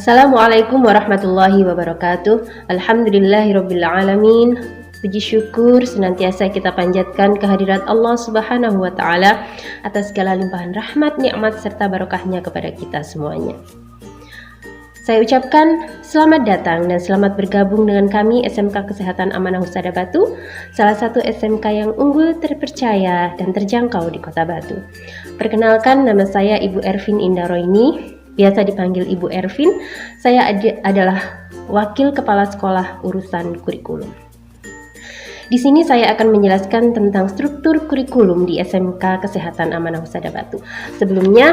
Assalamualaikum warahmatullahi wabarakatuh. Alhamdulillahirabbil alamin. Puji syukur senantiasa kita panjatkan kehadirat Allah Subhanahu wa taala atas segala limpahan rahmat, nikmat serta barokahnya kepada kita semuanya. Saya ucapkan selamat datang dan selamat bergabung dengan kami SMK Kesehatan Amanah Husada Batu, salah satu SMK yang unggul, terpercaya, dan terjangkau di Kota Batu. Perkenalkan, nama saya Ibu Ervin Indaroini, biasa dipanggil Ibu Ervin. Saya adalah Wakil Kepala Sekolah Urusan Kurikulum. Di sini saya akan menjelaskan tentang struktur kurikulum di SMK Kesehatan Amanah Husada Batu. Sebelumnya,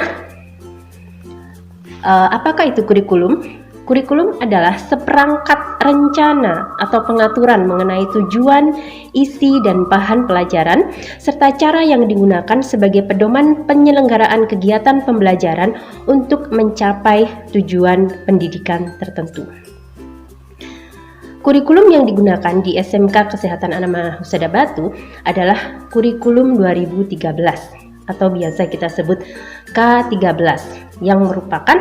apakah itu kurikulum? Kurikulum adalah seperangkat rencana atau pengaturan mengenai tujuan, isi, dan bahan pelajaran, serta cara yang digunakan sebagai pedoman penyelenggaraan kegiatan pembelajaran untuk mencapai tujuan pendidikan tertentu. Kurikulum yang digunakan di SMK Kesehatan Amanah Husada Batu adalah kurikulum 2013 atau biasa kita sebut K13, yang merupakan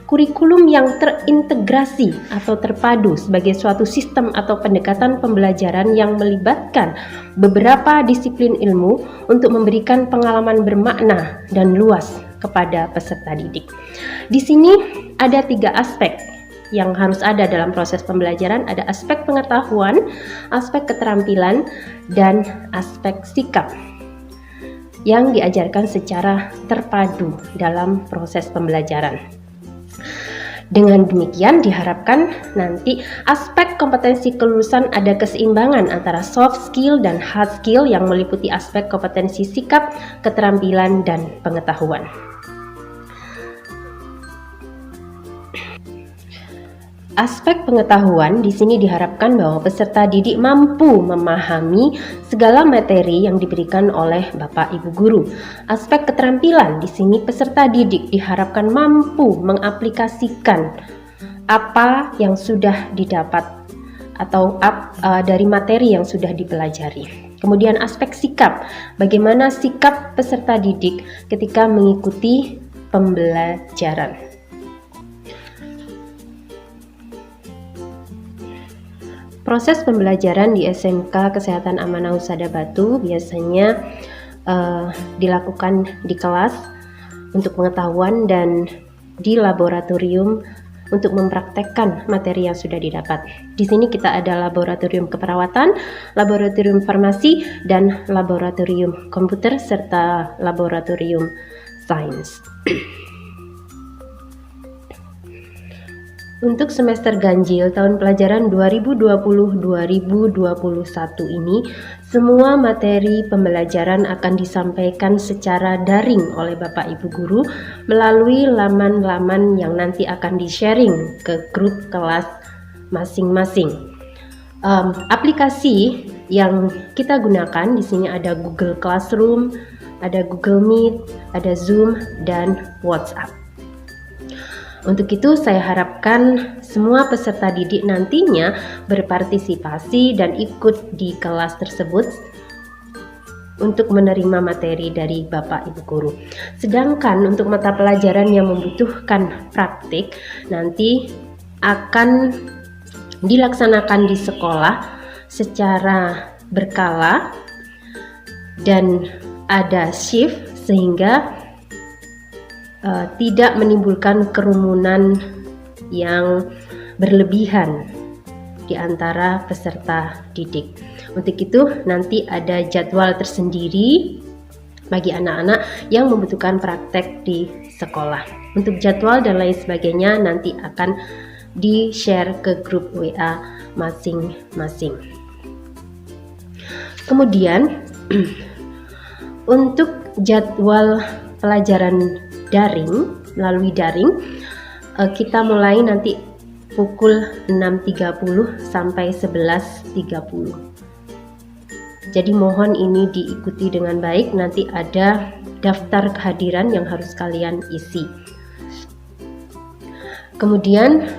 kurikulum yang terintegrasi atau terpadu sebagai suatu sistem atau pendekatan pembelajaran yang melibatkan beberapa disiplin ilmu untuk memberikan pengalaman bermakna dan luas kepada peserta didik. Di sini ada 3 aspek yang harus ada dalam proses pembelajaran. Ada aspek pengetahuan, aspek keterampilan, dan aspek sikap yang diajarkan secara terpadu dalam proses pembelajaran. Dengan demikian diharapkan nanti aspek kompetensi kelulusan ada keseimbangan antara soft skill dan hard skill yang meliputi aspek kompetensi sikap, keterampilan, dan pengetahuan. Aspek pengetahuan di sini diharapkan bahwa peserta didik mampu memahami segala materi yang diberikan oleh Bapak Ibu guru. Aspek keterampilan di sini peserta didik diharapkan mampu mengaplikasikan apa yang sudah didapat atau dari materi yang sudah dipelajari. Kemudian aspek sikap, bagaimana sikap peserta didik ketika mengikuti pembelajaran. Proses pembelajaran di SMK Kesehatan Amanah Husada Batu biasanya dilakukan di kelas untuk pengetahuan dan di laboratorium untuk mempraktekkan materi yang sudah didapat. Di sini kita ada laboratorium keperawatan, laboratorium farmasi, dan laboratorium komputer serta laboratorium sains. Untuk semester ganjil tahun pelajaran 2020-2021 ini, semua materi pembelajaran akan disampaikan secara daring oleh Bapak Ibu Guru melalui laman-laman yang nanti akan di-sharing ke grup kelas masing-masing. Aplikasi yang kita gunakan di sini ada Google Classroom, ada Google Meet, ada Zoom, dan WhatsApp. Untuk itu saya harapkan semua peserta didik nantinya berpartisipasi dan ikut di kelas tersebut untuk menerima materi dari Bapak Ibu Guru. Sedangkan untuk mata pelajaran yang membutuhkan praktik nanti akan dilaksanakan di sekolah secara berkala dan ada shift sehingga tidak menimbulkan kerumunan yang berlebihan di antara peserta didik. Untuk itu nanti ada jadwal tersendiri bagi anak-anak yang membutuhkan praktek di sekolah. Untuk jadwal dan lain sebagainya nanti akan di-share ke grup WA masing-masing. Kemudian untuk jadwal pelajaran melalui daring, kita mulai nanti pukul 6.30 sampai 11.30. Jadi mohon ini diikuti dengan baik, nanti ada daftar kehadiran yang harus kalian isi. Kemudian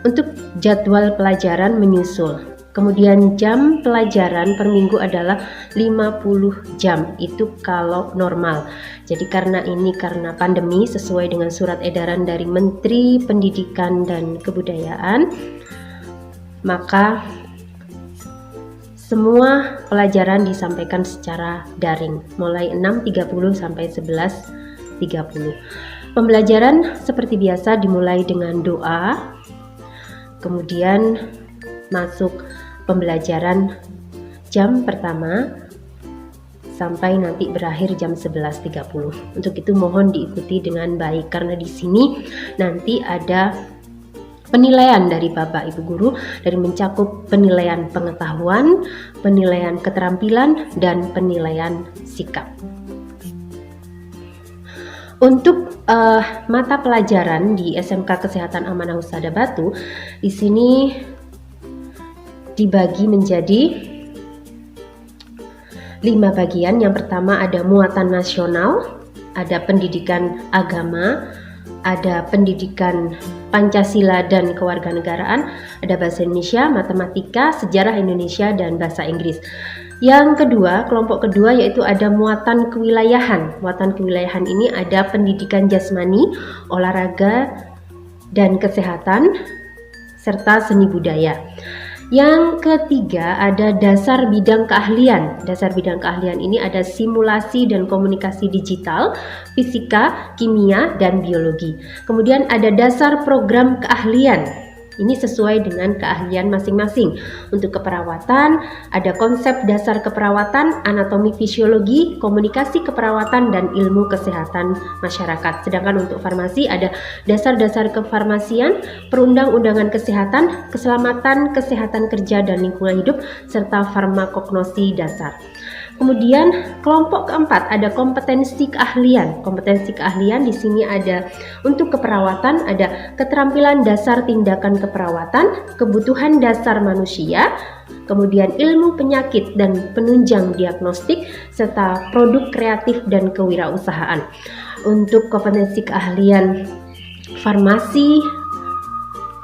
untuk jadwal pelajaran menyusul. Kemudian jam pelajaran per minggu adalah 50 jam, itu kalau normal. Jadi karena pandemi, sesuai dengan surat edaran dari Menteri Pendidikan dan Kebudayaan, maka semua pelajaran disampaikan secara daring mulai 6.30 sampai 11.30. Pembelajaran seperti biasa dimulai dengan doa, kemudian masuk pembelajaran jam pertama sampai nanti berakhir jam 11.30. Untuk itu mohon diikuti dengan baik karena di sini nanti ada penilaian dari Bapak Ibu guru, dari mencakup penilaian pengetahuan, penilaian keterampilan, dan penilaian sikap. Untuk mata pelajaran di SMK Kesehatan Amanah Husada Batu, di sini dibagi menjadi 5 bagian. Yang pertama ada muatan nasional, ada pendidikan agama, ada pendidikan Pancasila dan kewarganegaraan, ada bahasa Indonesia, matematika, sejarah Indonesia, dan bahasa Inggris. Yang kedua, kelompok kedua yaitu ada muatan kewilayahan. Muatan kewilayahan ini ada pendidikan jasmani, olahraga, dan kesehatan, serta seni budaya. Yang ketiga ada dasar bidang keahlian. Dasar bidang keahlian ini ada simulasi dan komunikasi digital, fisika, kimia, dan biologi. Kemudian ada dasar program keahlian. Ini sesuai dengan keahlian masing-masing. Untuk keperawatan, ada konsep dasar keperawatan, anatomi fisiologi, komunikasi keperawatan, dan ilmu kesehatan masyarakat. Sedangkan untuk farmasi ada dasar-dasar kefarmasian, perundang-undangan kesehatan, keselamatan, kesehatan kerja dan lingkungan hidup, serta farmakognosi dasar. Kemudian kelompok keempat ada kompetensi keahlian. Kompetensi keahlian di sini ada untuk keperawatan, ada keterampilan dasar tindakan keperawatan, kebutuhan dasar manusia, kemudian ilmu penyakit dan penunjang diagnostik, serta produk kreatif dan kewirausahaan. Untuk kompetensi keahlian farmasi,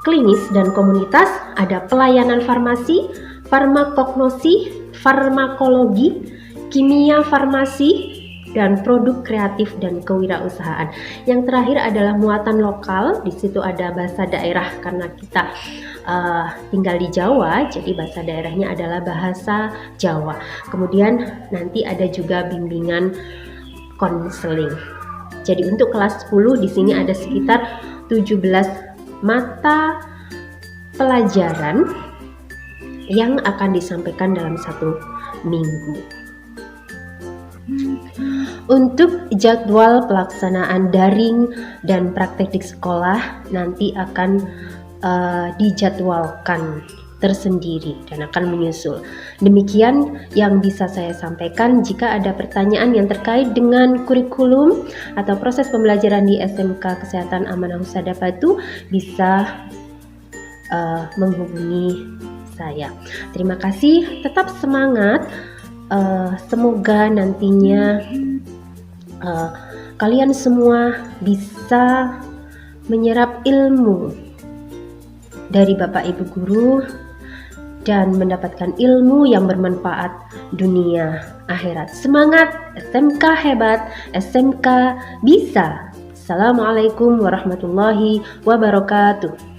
klinis dan komunitas, ada pelayanan farmasi, farmakognosi, farmakologi, kimia farmasi, dan produk kreatif dan kewirausahaan. Yang terakhir adalah muatan lokal. Di situ ada bahasa daerah karena kita tinggal di Jawa, jadi bahasa daerahnya adalah bahasa Jawa. Kemudian nanti ada juga bimbingan konseling. Jadi untuk kelas 10 di sini ada sekitar 17 mata pelajaran yang akan disampaikan dalam 1 minggu. Untuk jadwal pelaksanaan daring dan praktek di sekolah nanti akan dijadwalkan tersendiri dan akan menyusul. Demikian yang bisa saya sampaikan. Jika ada pertanyaan yang terkait dengan kurikulum atau proses pembelajaran di SMK Kesehatan Amanah Husada Batu, bisa menghubungi saya. Terima kasih, tetap semangat. Semoga nantinya kalian semua bisa menyerap ilmu dari Bapak Ibu guru dan mendapatkan ilmu yang bermanfaat dunia akhirat. Semangat, SMK hebat, SMK bisa. Assalamualaikum warahmatullahi wabarakatuh.